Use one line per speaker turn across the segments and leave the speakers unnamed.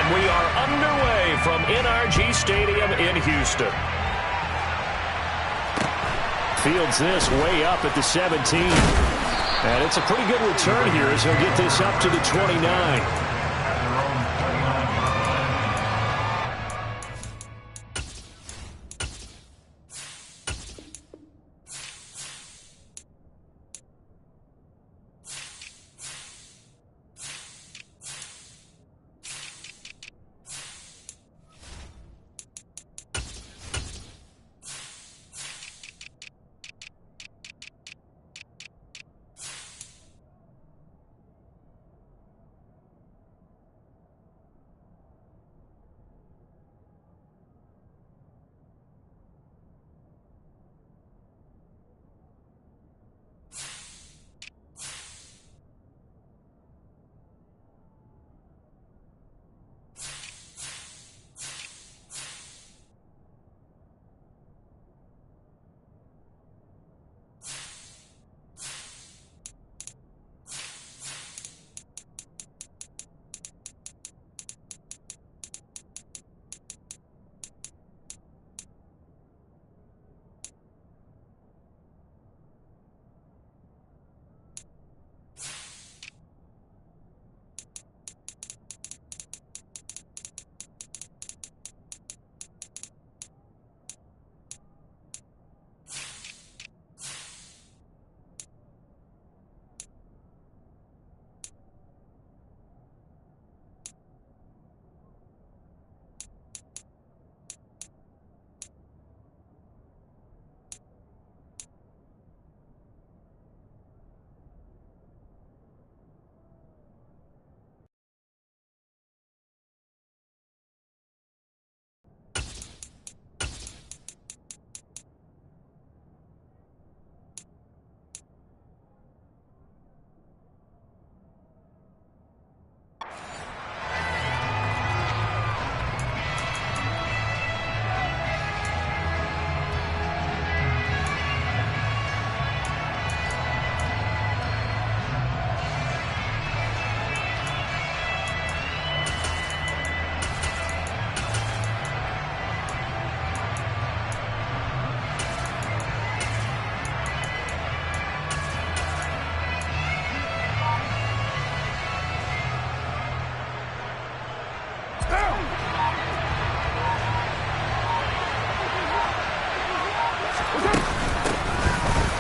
And we are underway from NRG Stadium in Houston. Fields this way up at the 17. And it's a pretty good return here as he'll get this up to the 29.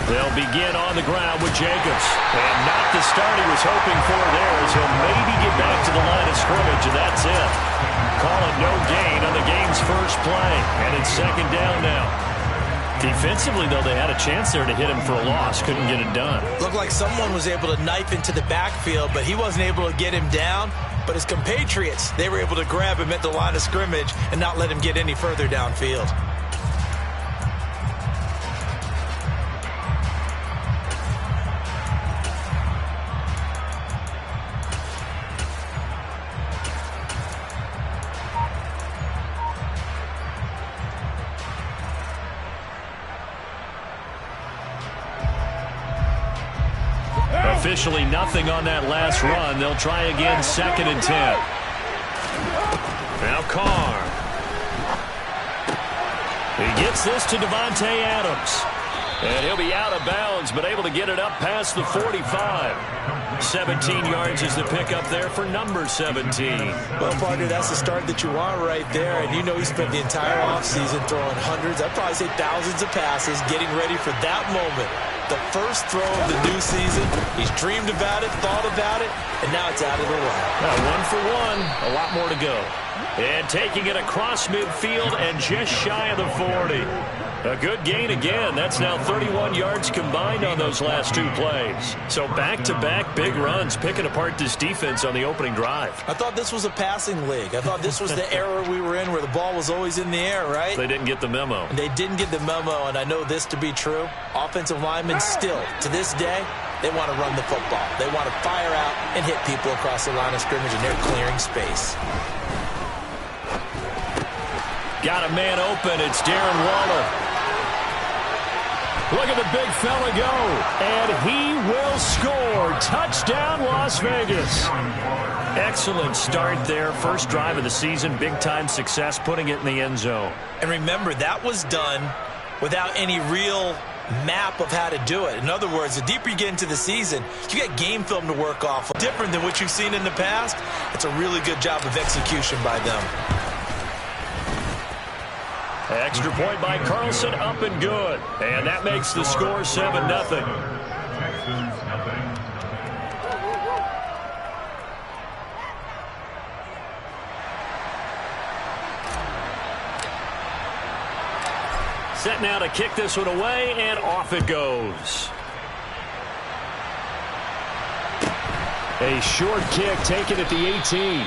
They'll begin on the ground with Jacobs. And not the start he was hoping for there, as he'll maybe get back to the line of scrimmage, and that's it. Call it no gain on the game's first play. And it's second down now. Defensively, though, they had a chance there to hit him for a loss. Couldn't get it done.
Looked like someone was able to knife into the backfield, but he wasn't able to get him down. But his compatriots, they were able to grab him at the line of scrimmage and not let him get any further downfield.
Officially nothing on that last run. They'll try again, 2nd and 10. Now Carr. He gets this to Davante Adams. And he'll be out of bounds, but able to get it up past the 45. 17 yards is the pickup there for number 17.
Well, partner, that's the start that you want right there. And you know he spent the entire offseason throwing hundreds, I'd probably say thousands of passes, getting ready for that moment. The first throw of the new season. He's dreamed about it, thought about it, and now it's out of the line.
One for one, a lot more to go. And taking it across midfield and just shy of the 40. A good gain again. That's now 31 yards combined on those last two plays. So back-to-back big runs, picking apart this defense on the opening drive.
I thought this was a passing league. I thought this was the era we were in where the ball was always in the air, right?
They didn't get the memo.
And they didn't get the memo, and I know this to be true. Offensive linemen still, to this day, they want to run the football. They want to fire out and hit people across the line of scrimmage, and they're clearing space.
Got a man open. It's Darren Waller. Look at the big fella go. And he will score. touchdown, Las Vegas. Excellent start there. First drive of the season. Big-time success putting it in the end zone.
And remember, that was done without any real map of how to do it. In other words, the deeper you get into the season, you got game film to work off of. Different than what you've seen in the past. It's a really good job of execution by them.
Extra point by Carlson, up and good. And that makes the score 7-0. Set now to kick this one away, and off it goes. A short kick taken at the 18.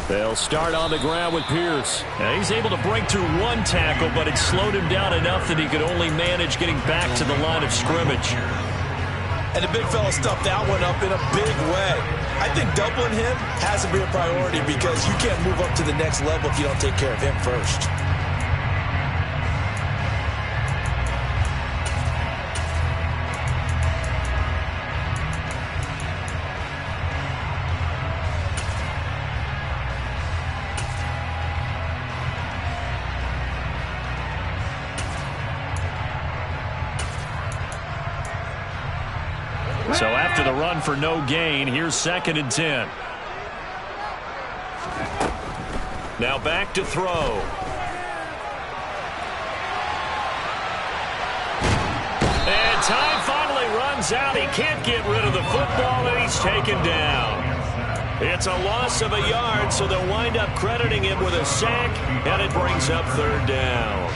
They'll start on the ground with Pierce. Now he's able to break through one tackle, but it slowed him down enough that he could only manage getting back to the line of scrimmage.
And the big fella stuffed that one up in a big way. I think doubling him has to be a priority because you can't move up to the next level if you don't take care of him first.
So after the run for no gain, here's 2nd and 10. Now back to throw. And time finally runs out. He can't get rid of the football, and he's taken down. It's a loss of a yard, so they'll wind up crediting him with a sack, and it brings up 3rd down.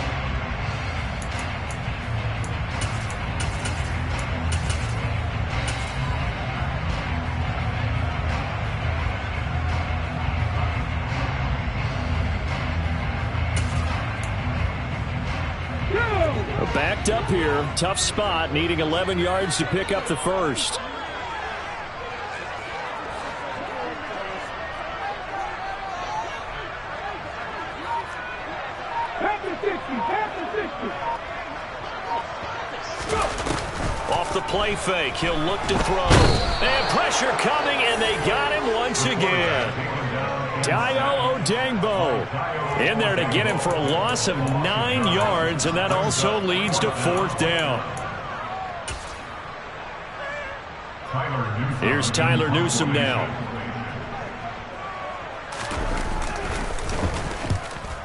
Backed up here, tough spot, needing 11 yards to pick up the first. Off the play fake, he'll look to throw. And pressure coming, and they got him once again. Dayo Odeyingbo in there to get him for a loss of 9 yards, and that also leads to 4th down. Here's Tyler Newsome now.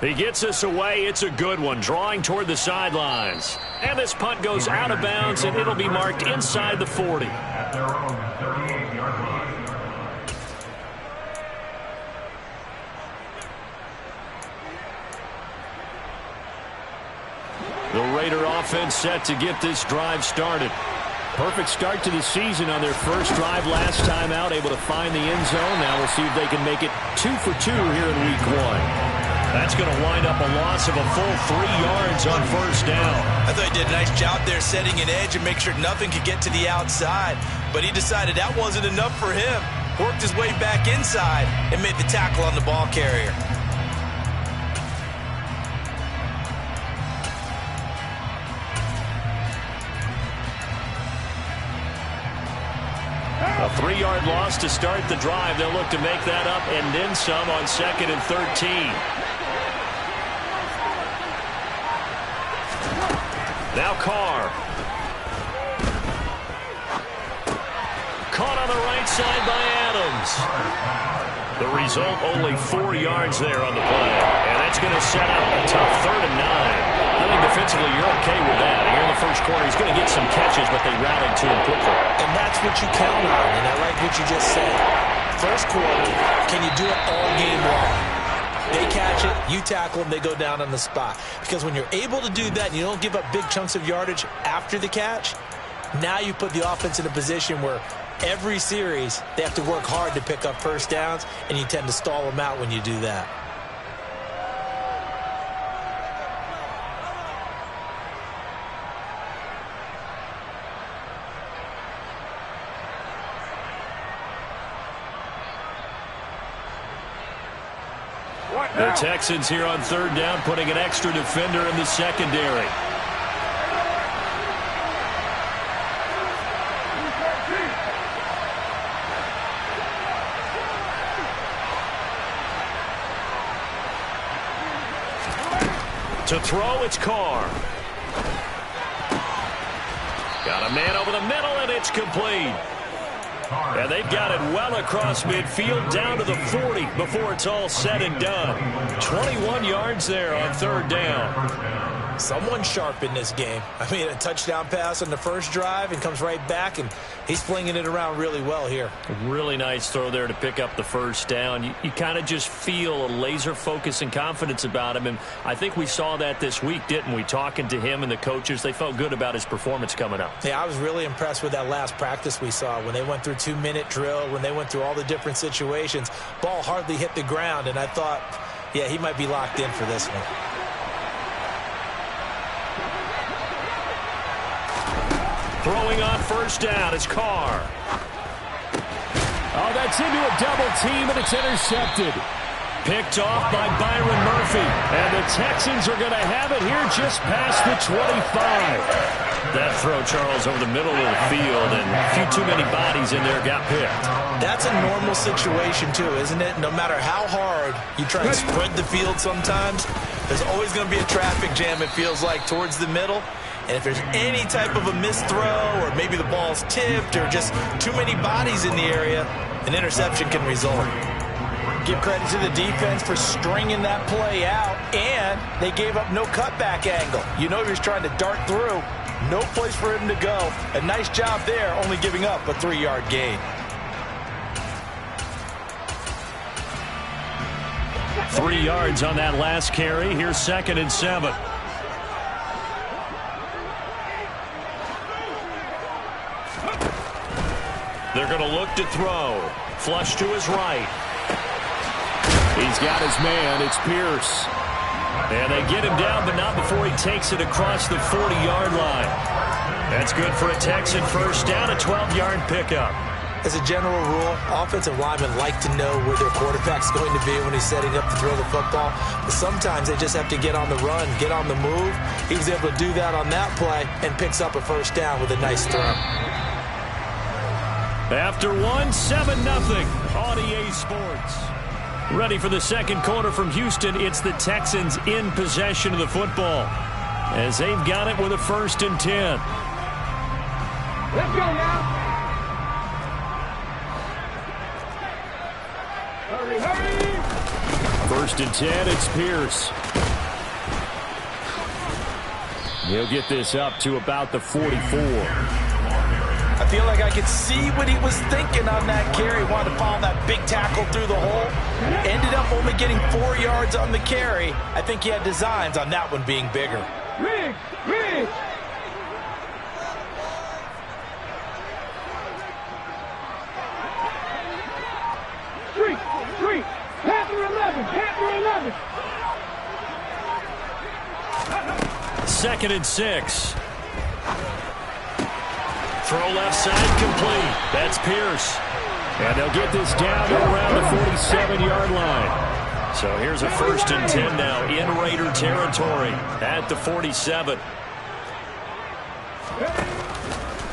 He gets us away. It's a good one, drawing toward the sidelines. And this punt goes out of bounds, and it'll be marked inside the 40. The Raider offense set to get this drive started. Perfect start to the season on their first drive last time out, able to find the end zone. Now we'll see if they can make it 2 for 2 here in week 1. That's going to wind up a loss of a full 3 yards on 1st down.
I thought he did a nice job there setting an edge and make sure nothing could get to the outside. But he decided that wasn't enough for him. Worked his way back inside and made the tackle on the ball carrier.
A 3-yard loss to start the drive. They'll look to make that up and then some on 2nd and 13. Now Carr. Caught on the right side by Adams. The result, only 4 yards there on the play. And that's going to set up a tough 3rd and 9. I think defensively you're okay with that. Here in the first quarter, he's going to get some catches, but they rallied to him quickly.
And that's what you count on, and I like what you just said. First quarter, can you do it all game long? They catch it, you tackle them, they go down on the spot. Because when you're able to do that and you don't give up big chunks of yardage after the catch, Now you put the offense in a position where every series they have to work hard to pick up first downs, and you tend to stall them out when you do that.
The Texans here on third down, putting an extra defender in the secondary. To throw, it's Carr. Got a man over the middle, and it's complete. And they've got it well across midfield, down to the 40 before it's all said and done. 21 yards there on third down.
Someone sharp in this game. I mean, a touchdown pass on the first drive and comes right back, and he's flinging it around really well here.
A really nice throw there to pick up the first down. You kind of just feel a laser focus and confidence about him, and I think we saw that this week, didn't we? Talking to him and the coaches, they felt good about his performance coming up.
Yeah, I was really impressed with that last practice we saw when they went through 2-minute drill, when they went through all the different situations. Ball hardly hit the ground, and I thought, yeah, he might be locked in for this one.
Throwing on first down is Carr.
Oh, that's into a double team, and it's intercepted.
Picked off by Byron Murphy. And the Texans are going to have it here just past the 25. That throw, Charles, over the middle of the field, and a few too many bodies in there got picked.
That's a normal situation, too, isn't it? No matter how hard you try and spread the field sometimes, there's always going to be a traffic jam, it feels like, towards the middle. And if there's any type of a missed throw, or maybe the ball's tipped, or just too many bodies in the area, an interception can result. Give credit to the defense for stringing that play out, and they gave up no cutback angle. You know he was trying to dart through. No place for him to go. A nice job there, only giving up a 3-yard gain.
3 yards on that last carry. Here's 2nd and 7. They're going to look to throw. Flush to his right.
He's got his man. It's Pierce.
And they get him down, but not before he takes it across the 40-yard line. That's good for a Texan first down, a 12-yard pickup.
As a general rule, offensive linemen like to know where their quarterback's going to be when he's setting up to throw the football. But sometimes they just have to get on the run, get on the move. He was able to do that on that play and picks up a first down with a nice throw.
After 7-0 on EA Sports. Ready for the second quarter from Houston. It's the Texans in possession of the football as they've got it with a 1st and 10.
Let's go now. Hurry, hurry.
1st and 10, it's Pierce. He'll get this up to about the 44.
I feel like I could see what he was thinking on that carry. Wanted to follow that big tackle through the hole. Ended up only getting 4 yards on the carry. I think he had designs on that one being bigger.
Riggs, Riggs. Street. Panther 11, Panther 11.
2nd and 6. Throw left side complete. That's Pierce.
And they'll get this down to around the 47-yard line.
So here's a 1st and 10 now in Raider territory at the 47.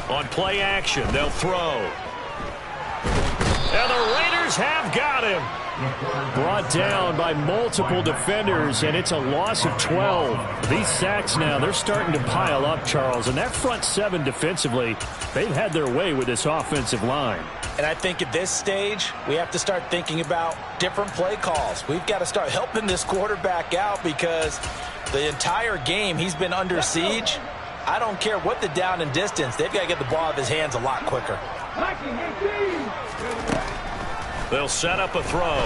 On play action, they'll throw. And the Raiders have got him.
Brought down by multiple defenders, and it's a loss of 12. These sacks now, they're starting to pile up, Charles. And that front 7 defensively, they've had their way with this offensive line.
And I think at this stage, we have to start thinking about different play calls. We've got to start helping this quarterback out because the entire game he's been under siege. I don't care what the down and distance. They've got to get the ball out of his hands a lot quicker.
They'll set up a throw.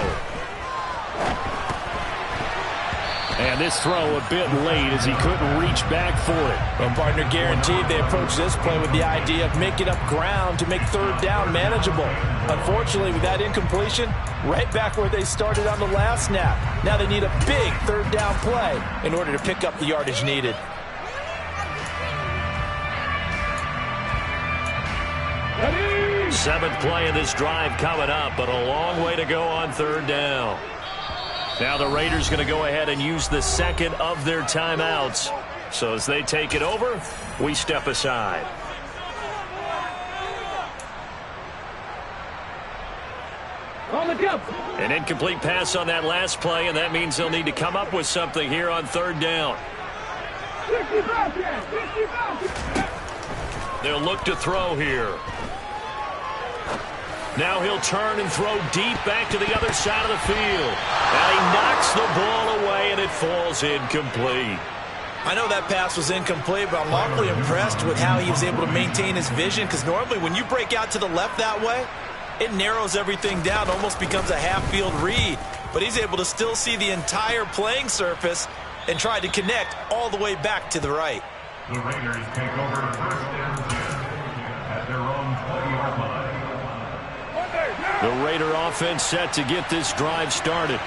And this throw a bit late as he couldn't reach back for it.
Well, partner, guaranteed they approach this play with the idea of making up ground to make third down manageable. Unfortunately, with that incompletion, right back where they started on the last snap. Now they need a big third down play in order to pick up the yardage needed.
Ready?
Seventh play of this drive coming up, but a long way to go on third down. Now the Raiders going to go ahead and use the second of their timeouts. So as they take it over, we step aside.
On the jump.
An incomplete pass on that last play, and that means they'll need to come up with something here on third down.
65 yards. 65.
They'll look to throw here. Now he'll turn and throw deep back to the other side of the field. And he knocks the ball away, and it falls incomplete.
I know that pass was incomplete, but I'm awfully impressed with how he was able to maintain his vision, because normally when you break out to the left that way, it narrows everything down, almost becomes a half-field read. But he's able to still see the entire playing surface and try to connect all the way back to the right.
The Raiders take over first and 10 at their own 20-yard line.
The Raider offense set to get this drive started.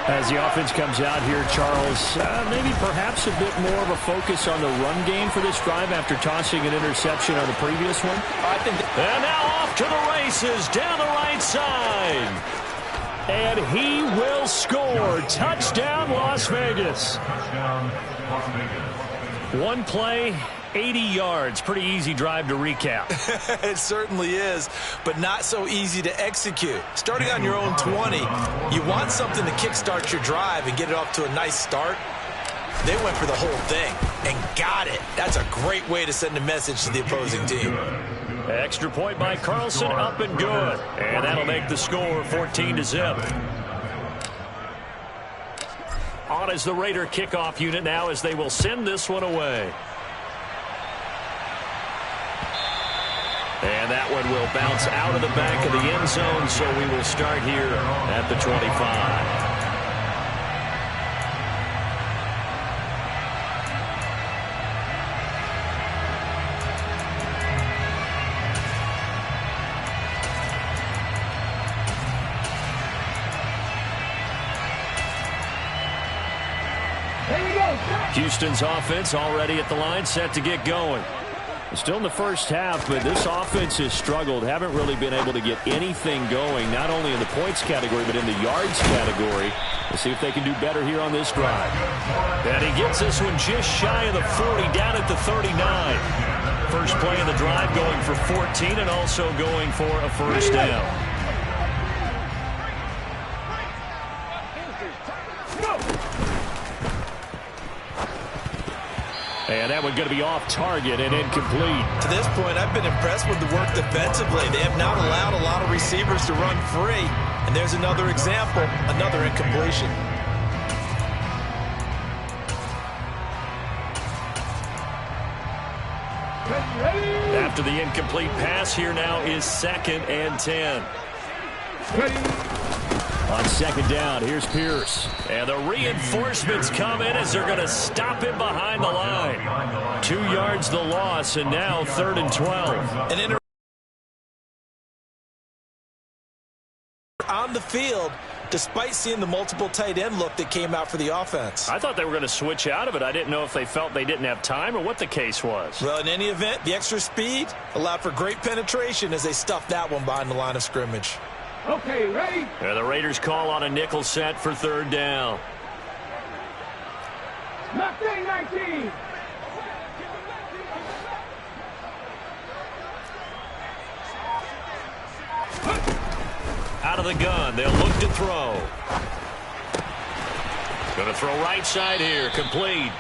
As the offense comes out here, Charles, maybe perhaps a bit more of a focus on the run game for this drive after tossing an interception on the previous one.
And now off to the races down the right side.
And he will score. Touchdown, Las Vegas.
Touchdown, Las Vegas.
One play, 80 yards. Pretty easy drive to recap.
It certainly is, but not so easy to execute. Starting on your own 20, you want something to kickstart your drive and get it off to a nice start. They went for the whole thing and got it. That's a great way to send a message to the opposing team.
Extra point by Carlson, up and good. And that'll make the score 14-0. On is the Raider kickoff unit now as they will send this one away. And that one will bounce out of the back of the end zone, so we will start here at the 25. Houston's offense already at the line, set to get going.
Still in the first half, but this offense has struggled. Haven't really been able to get anything going, not only in the points category, but in the yards category. We'll see if they can do better here on this drive.
And he gets this one just shy of the 40, down at the 39. First play of the drive going for 14 and also going for a first down.
And that one going to be off target and incomplete.
To this point, I've been impressed with the work defensively. They have not allowed a lot of receivers to run free. And there's another example, another incompletion.
After the incomplete pass, here now is 2nd and 10.
On second down, here's Pierce.
And the reinforcements come in as they're going to stop him behind the line. 2 yards the loss, and now 3rd and 12.
On the field, despite seeing the multiple tight end look that came out for the offense.
I thought they were going to switch out of it. I didn't know if they felt they didn't have time or what the case was.
Well, in any event, the extra speed allowed for great penetration as they stuffed that one behind the line of scrimmage.
Okay, ready?
And the Raiders call on a nickel set for 3rd down.
Mustang 19.
Out of the gun, they'll look to throw. Going to throw right side here, complete.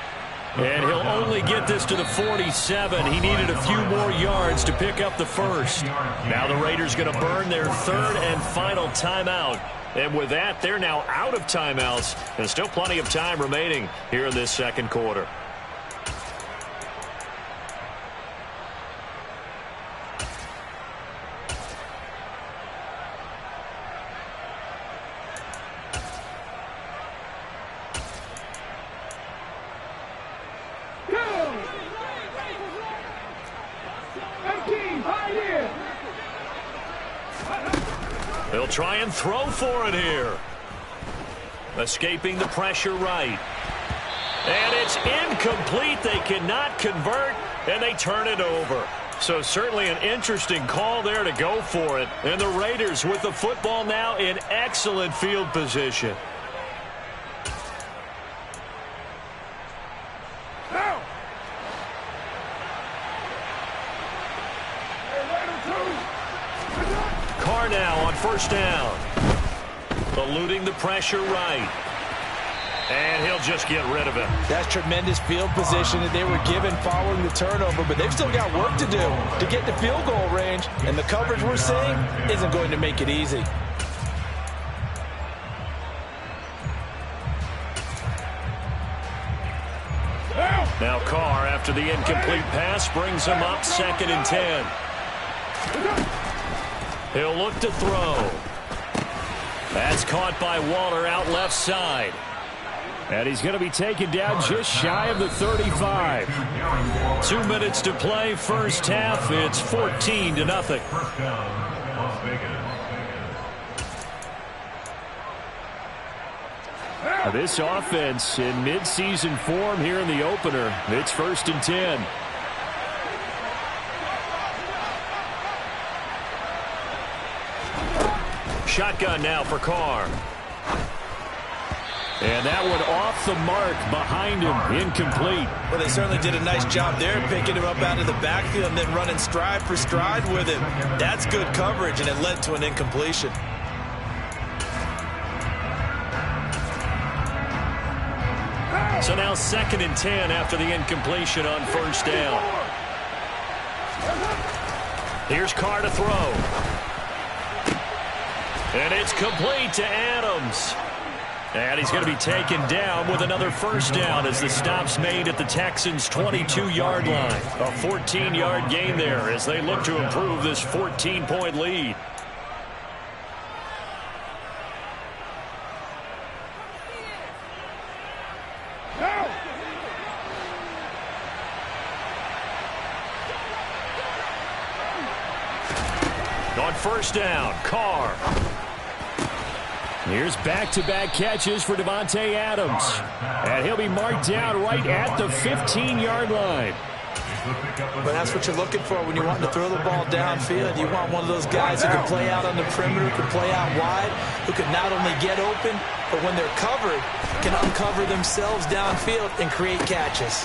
And he'll only get this to the 47. He needed a few more yards to pick up the first. Now the Raiders going to burn their 3rd and final timeout. And with that, they're now out of timeouts. And still plenty of time remaining here in this 2nd quarter. They'll try and throw for it here. Escaping the pressure right. And it's incomplete. They cannot convert, and they turn it over. So certainly an interesting call there to go for it. And the Raiders with the football now in excellent field position. Carr now on first down. Eluding the pressure right. And he'll just get rid of it.
That's tremendous field position that they were given following the turnover, but they've still got work to do to get to field goal range, and the coverage we're seeing isn't going to make it easy.
Now Carr, after the incomplete pass, brings him up 2nd and 10. He'll look to throw. That's caught by Waller out left side. And he's going to be taken down just shy of the 35. 2 minutes to play, first half. It's 14-0.
First down, Las Vegas.
This offense in midseason form here in the opener. It's 1st and 10.
Shotgun now for Carr.
And that one off the mark behind him, incomplete.
Well, they certainly did a nice job there, picking him up out of the backfield and then running stride for stride with him. That's good coverage, and it led to an incompletion.
So now 2nd and 10 after the incompletion on first down. Here's Carr to throw. And it's complete to Adams. And he's going to be taken down with another first down as the stop's made at the Texans' 22-yard line. A 14-yard gain there as they look to improve this 14-point lead. On first down, Carr.
Here's back-to-back catches for Davante Adams. And he'll be marked down right at the 15-yard line.
But that's what you're looking for when you want to throw the ball downfield. You want one of those guys who can play out on the perimeter, who can play out wide, who can not only get open, but when they're covered, can uncover themselves downfield and create catches.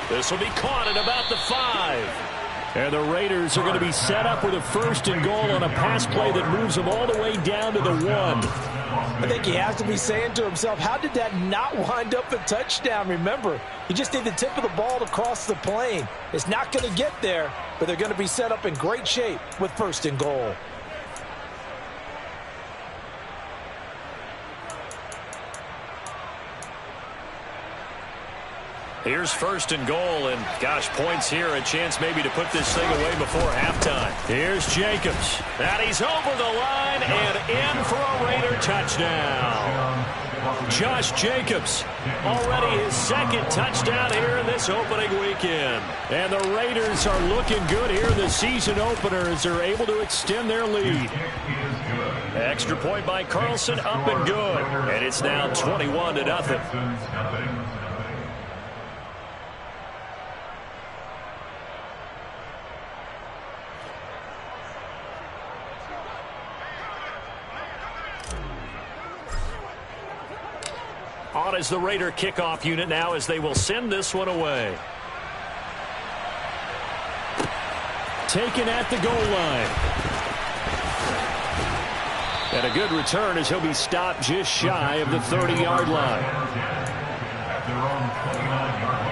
This will be caught at about the 5.
And the Raiders are going to be set up with a 1st and goal on a pass play that moves them all the way down to the 1.
I think he has to be saying to himself, how did that not wind up a touchdown? Remember, he just did the tip of the ball to cross the plane. It's not going to get there, but they're going to be set up in great shape with 1st and goal.
Here's 1st and goal, and gosh, points here, a chance maybe to put this thing away before halftime.
Here's Jacobs.
And he's over the line and in for a Raider touchdown. Josh Jacobs, already his 2nd touchdown here in this opening weekend.
And the Raiders are looking good here in the season opener as they're able to extend their lead.
Extra point by Carlson, up and good. And it's now 21-0. On is the Raider kickoff unit now as they will send this one away.
Taken at the goal line. And a good return as he'll be stopped just shy of the 30-yard line.
At their own 29-yard line.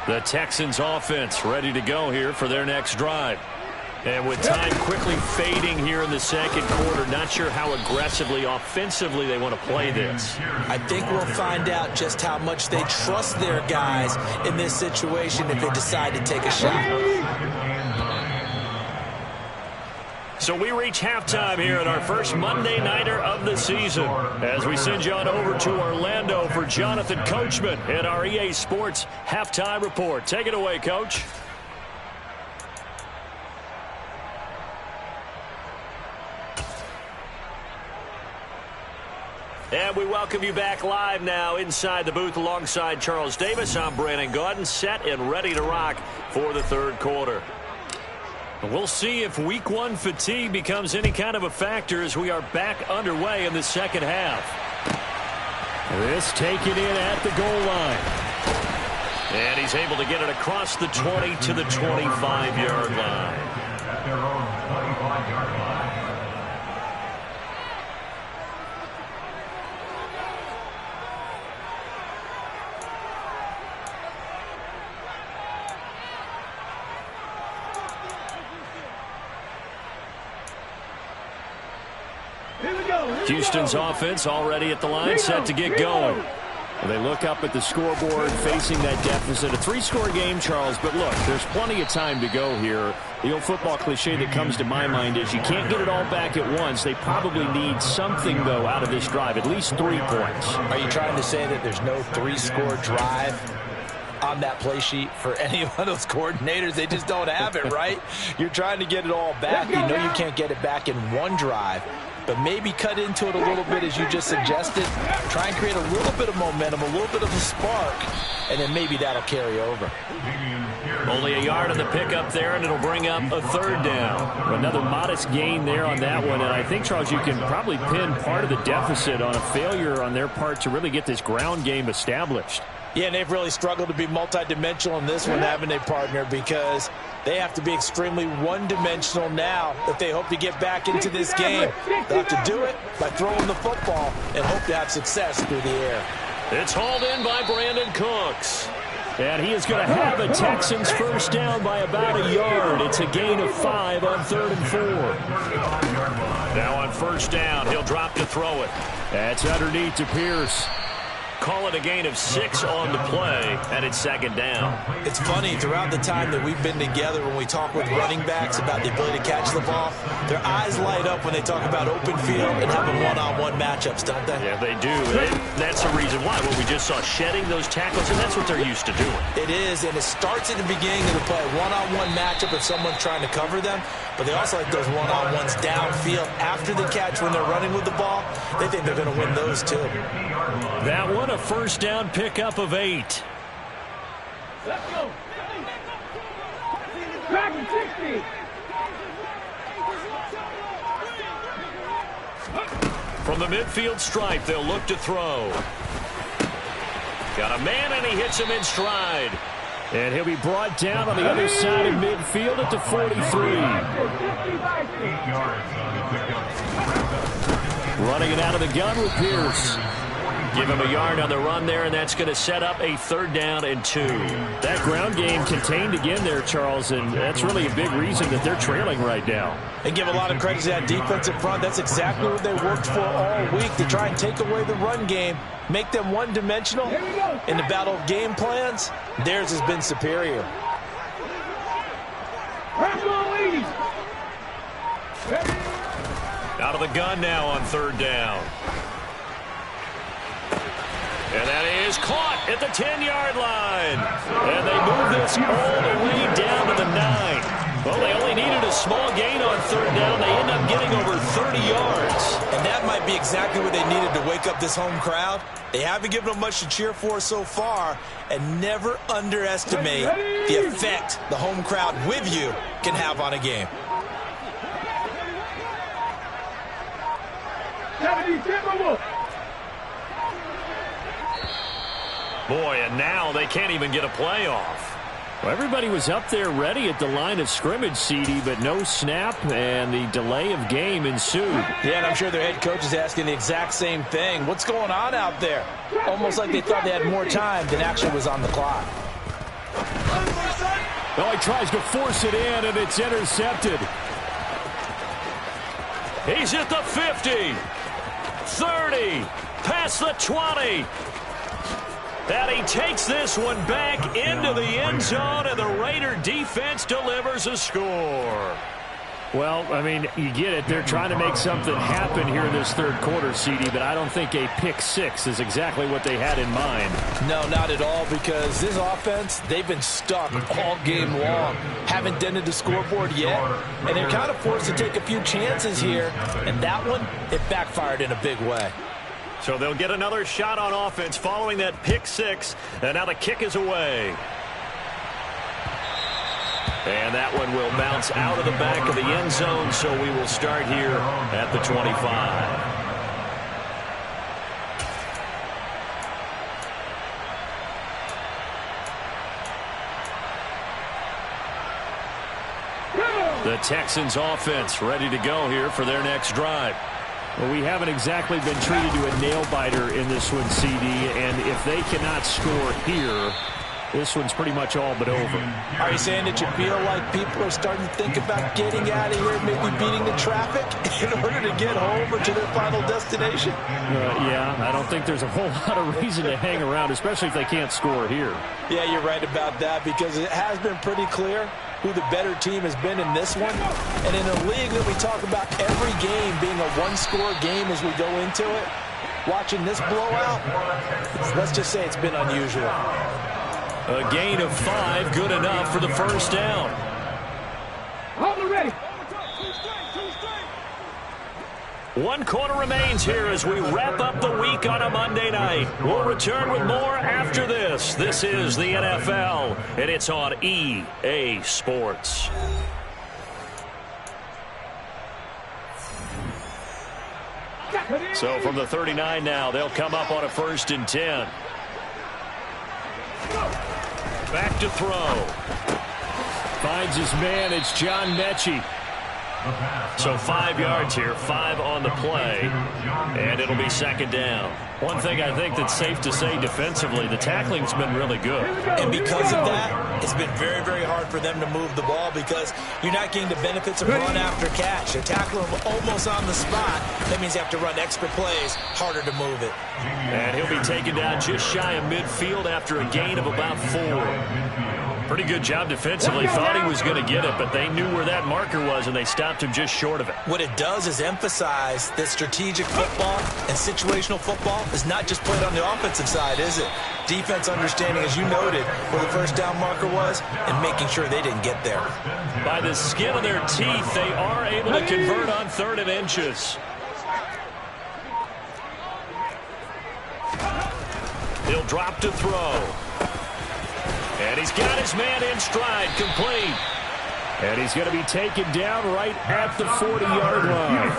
The Texans offense ready to go here for their next drive. And with time quickly fading here in the 2nd quarter, not sure how aggressively, offensively they want to play this.
I think we'll find out just how much they trust their guys in this situation if they decide to take a shot.
So we reach halftime here at our first Monday Nighter of the season as we send you on over to Orlando for Jonathan Coachman at our EA Sports Halftime Report. Take it away, Coach. And we welcome you back live now inside the booth alongside Charles Davis. I'm Brandon Gaudin, set and ready to rock for the third quarter. We'll see if week one fatigue becomes any kind of a factor as we are back underway in the second half.
This taken in at the goal line.
And he's able to get it across the 20 to the 25-yard line.
At their own 25-yard line.
Houston's offense already at the line, set to get going. Well, they look up at the scoreboard facing that deficit. A three-score game, Charles, but look, there's plenty of time to go here. The old football cliche that comes to my mind is you can't get it all back at once. They probably need something, though, out of this drive, at least 3 points.
Are you trying to say that there's no three-score drive on that play sheet for any one of those coordinators? They just don't have it, right? You're trying to get it all back. You know you can't get it back in one drive, but maybe cut into it a little bit as you just suggested. Try and create a little bit of momentum, a little bit of a spark, and then maybe that'll carry over.
Only a yard on the pickup there, and it'll bring up a third down.
Another modest gain there on that one, and I think, Charles, you can probably pin part of the deficit on a failure on their part to really get this ground game established.
Yeah, and they've really struggled to be multidimensional in this one, haven't they, partner? Because they have to be extremely one-dimensional now if they hope to get back into this game. They'll have to do it by throwing the football and hope to have success through the air.
It's hauled in by Brandon Cooks.
And he is going to have the Texans first down by about a yard. It's a gain of 5 on 3rd and 4.
Now on first down, he'll drop to throw it.
That's underneath to Pierce.
Call it a gain of 6 on the play, and it's second down.
It's funny, throughout the time that we've been together, when we talk with running backs about the ability to catch the ball, their eyes light up when they talk about open field and having one-on-one matchups, don't they?
Yeah, they do. And that's the reason why. What we just saw, shedding those tackles, and that's what they're used to doing.
It is, and it starts at the beginning of the play. One-on-one matchup if someone's trying to cover them, but they also like those one-on-ones downfield after the catch when they're running with the ball. They think they're going to win those, too.
That one, a first down pickup of 8.
Let's go. Back in 60.
From the midfield stripe, they'll look to throw. Got a man, and he hits him in stride.
And he'll be brought down on the other side of midfield at the 43.
8 yards on the pickup.
Running it out of the gun with Pierce.
Give him a yard on the run there, and that's going to set up a 3rd down and 2.
That ground game contained again there, Charles, and that's really a big reason that they're trailing right now.
And give a lot of credit to that defensive front. That's exactly what they worked for all week, to try and take away the run game, make them one-dimensional. In the battle of game plans, theirs has been superior.
Out of the gun now on 3rd down. And that is caught at the 10-yard line. And they move this all the way down to the 9. Well, they only needed a small gain on 3rd down. They end up getting over 30 yards.
And that might be exactly what they needed to wake up this home crowd. They haven't given them much to cheer for so far. And never underestimate the effect the home crowd with you can have on a game.
70 Timberwolves.
Boy, and now they can't even get a play off.
Well, everybody was up there ready at the line of scrimmage, CD, but no snap, and the delay of game ensued.
Yeah, and I'm sure their head coach is asking the exact same thing. What's going on out there? Almost like they thought they had more time than actually was on the clock.
Oh, he tries to force it in, and it's intercepted.
He's at the 50, 30, past the 20. And he takes this one back into the end zone, and the Raider defense delivers a score.
Well, I mean, you get it. They're trying to make something happen here in this third quarter, CD, but I don't think a pick six is exactly what they had in mind.
No, not at all, because this offense, they've been stuck all game long. Haven't dented the scoreboard yet, and they're kind of forced to take a few chances here, and that one, it backfired in a big way.
So they'll get another shot on offense following that pick six, and now the kick is away. And that one will bounce out of the back of the end zone, so we will start here at the 25. The Texans offense ready to go here for their next drive.
Well, we haven't exactly been treated to a nail-biter in this one, CD, and if they cannot score here, this one's pretty much all but over.
Are you saying that you feel like people are starting to think about getting out of here, maybe beating the traffic in order to get home or to their final destination?
Yeah, I don't think there's a whole lot of reason to hang around, especially if they can't score here.
Yeah, you're right about that, because it has been pretty clear who the better team has been in this one. And in a league that we talk about every game being a one-score game as we go into it, watching this blowout, let's just say it's been unusual.
A gain of 5, good enough for the first down.
Hold it ready.
One quarter remains here as we wrap up the week on a Monday night. We'll return with more after this. This is the NFL, and it's on EA Sports. So from the 39 now, they'll come up on a 1st and 10. Back to throw.
Finds his man. It's John Mechie.
So 5 yards here, 5 on the play, and it'll be 2nd down. One thing I think that's safe to say defensively, the tackling's been really good.
And because of that, it's been very, very hard for them to move the ball because you're not getting the benefits of run after catch. They're tackling them almost on the spot. That means you have to run extra plays, harder to move it.
And he'll be taken down just shy of midfield after a gain of about 4. Pretty good job defensively. Thought he was going to get it, but they knew where that marker was, and they stopped him just short of it.
What it does is emphasize that strategic football and situational football is not just played on the offensive side, is it? Defense understanding, as you noted, where the first down marker was and making sure they didn't get there.
By the skin of their teeth, they are able to convert on 3rd and inches. He'll drop to throw. And he's got his man in stride, complete.
And he's going to be taken down right at the 40-yard line.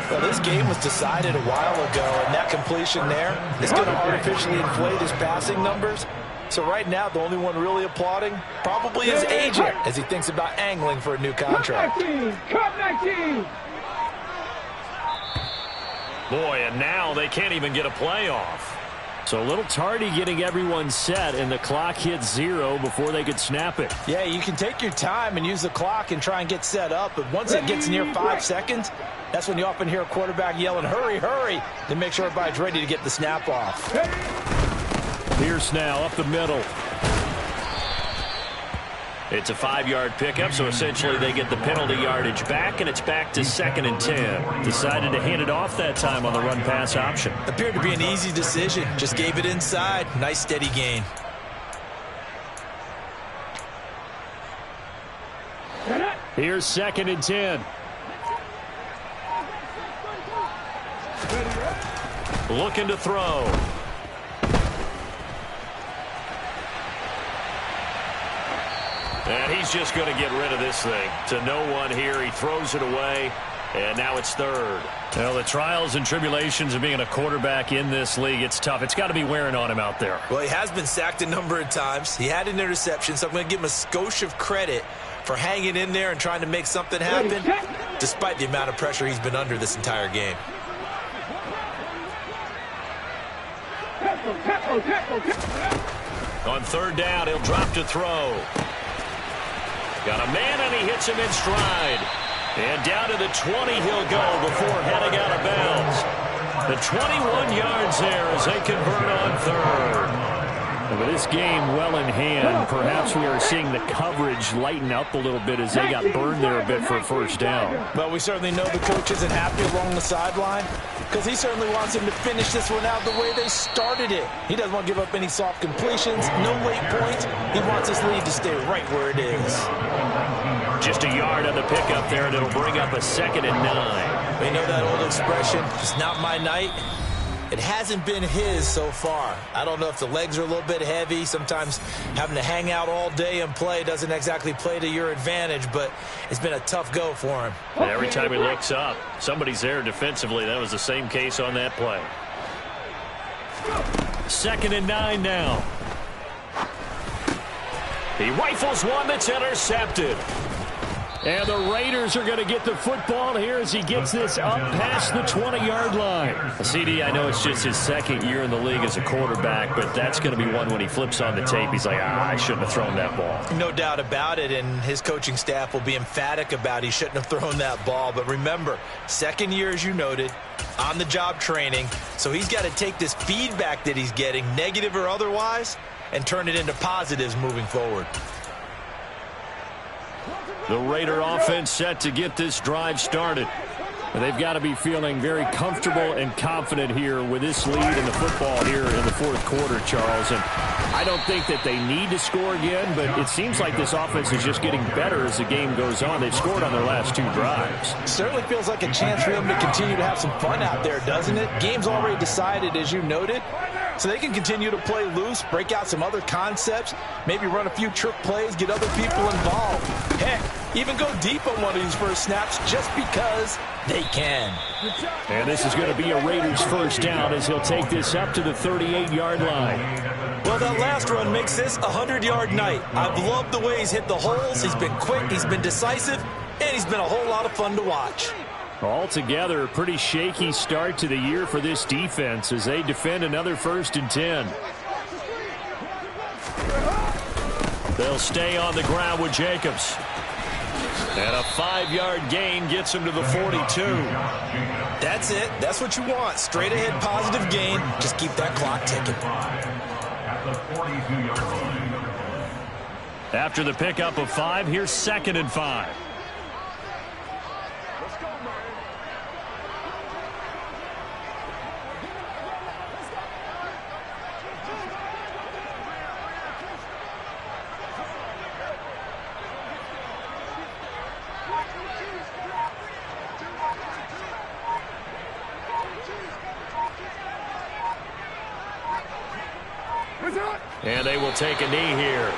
Well, this game was decided a while ago, and that completion there is going to artificially inflate his passing numbers. So right now, the only one really applauding probably his agent as he thinks about angling for a new contract.
Cut 19.
Boy, and now they can't even get a play off.
So a little tardy getting everyone set, and the clock hits 0 before they could snap it.
Yeah, you can take your time and use the clock and try and get set up, but once it gets near 5 seconds, that's when you often hear a quarterback yelling, hurry, hurry, to make sure everybody's ready to get the snap off.
Pierce now up the middle.
It's a 5-yard pickup, so essentially they get the penalty yardage back, and it's back to 2nd and 10. Decided to hand it off that time on the run-pass option.
Appeared to be an easy decision. Just gave it inside. Nice, steady gain.
Here's 2nd and 10.
Looking to throw. And he's just going to get rid of this thing. To no one here. He throws it away, and now it's 3rd.
Well, the trials and tribulations of being a quarterback in this league, it's tough. It's got to be wearing on him out there.
Well, he has been sacked a number of times. He had an interception, so I'm going to give him a skosh of credit for hanging in there and trying to make something happen, despite the amount of pressure he's been under this entire game.
On 3rd down, he'll drop to throw. Got a man, and he hits him in stride. And down to the 20 he'll go before heading out of bounds. The 21 yards there as they convert on 3rd.
And with this game well in hand, perhaps we are seeing the coverage lighten up a little bit as they got burned there a bit for a first down.
Well, we certainly know the coach isn't happy along the sideline because he certainly wants him to finish this one out the way they started it. He doesn't want to give up any soft completions, no late points. He wants his lead to stay right where it is.
Just a yard on the pickup there, and it'll bring up a 2nd and 9.
You know that old expression, it's not my night. It hasn't been his so far. I don't know if the legs are a little bit heavy. Sometimes having to hang out all day and play doesn't exactly play to your advantage, but it's been a tough go for him.
And every time he looks up, somebody's there defensively. That was the same case on that play. 2nd and 9 now. He rifles one that's intercepted.
And the Raiders are going to get the football here as he gets this up past the 20-yard line.
CD, I know it's just his 2nd year in the league as a quarterback, but that's going to be one when he flips on the tape. He's like, I shouldn't have thrown that ball.
No doubt about it, and his coaching staff will be emphatic about he shouldn't have thrown that ball. But remember, 2nd year, as you noted, on-the-job training, so he's got to take this feedback that he's getting, negative or otherwise, and turn it into positives moving forward.
The Raider offense set to get this drive started. They've got to be feeling very comfortable and confident here with this lead in the football here in the 4th quarter, Charles. And I don't think that they need to score again, but it seems like this offense is just getting better as the game goes on. They've scored on their last 2 drives.
Certainly feels like a chance for them to continue to have some fun out there, doesn't it? Game's already decided, as you noted. So they can continue to play loose, break out some other concepts, maybe run a few trick plays, get other people involved. Heck, even go deep on one of these first snaps just because they can.
And this is going to be a Raiders first down as he'll take this up to the 38-yard line.
Well, that last run makes this a 100-yard night. I've loved the way he's hit the holes. He's been quick, he's been decisive, and he's been a whole lot of fun to watch.
Altogether, a pretty shaky start to the year for this defense as they defend another 1st and 10. They'll stay on the ground with Jacobs. And a 5-yard gain gets him to the 42.
That's it. That's what you want. Straight ahead positive gain. Just keep that clock ticking.
At the 42-yard line.
After the pickup of 5, here's 2nd and 5. And they will take a knee here.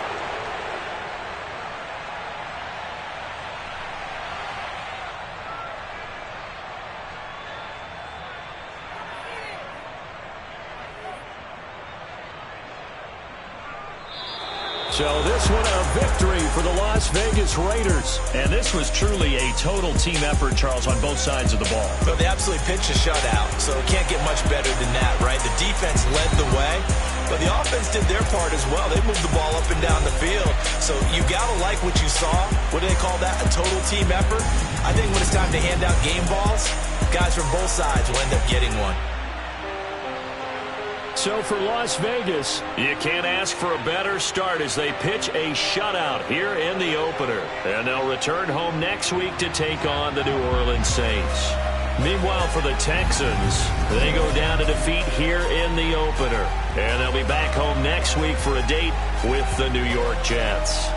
So this one a victory for the Las Vegas Raiders. And this was truly a total team effort, Charles, on both sides of the ball.
But they absolutely pitched a shutout, so it can't get much better than that, right? The defense led the way, but the offense did their part as well. They moved the ball up and down the field. So you got to like what you saw. What do they call that? A total team effort? I think when it's time to hand out game balls, guys from both sides will end up getting one.
So for Las Vegas,
you can't ask for a better start as they pitch a shutout here in the opener. And they'll return home next week to take on the New Orleans Saints. Meanwhile, for the Texans, they go down to defeat here in the opener. And they'll be back home next week for a date with the New York Jets.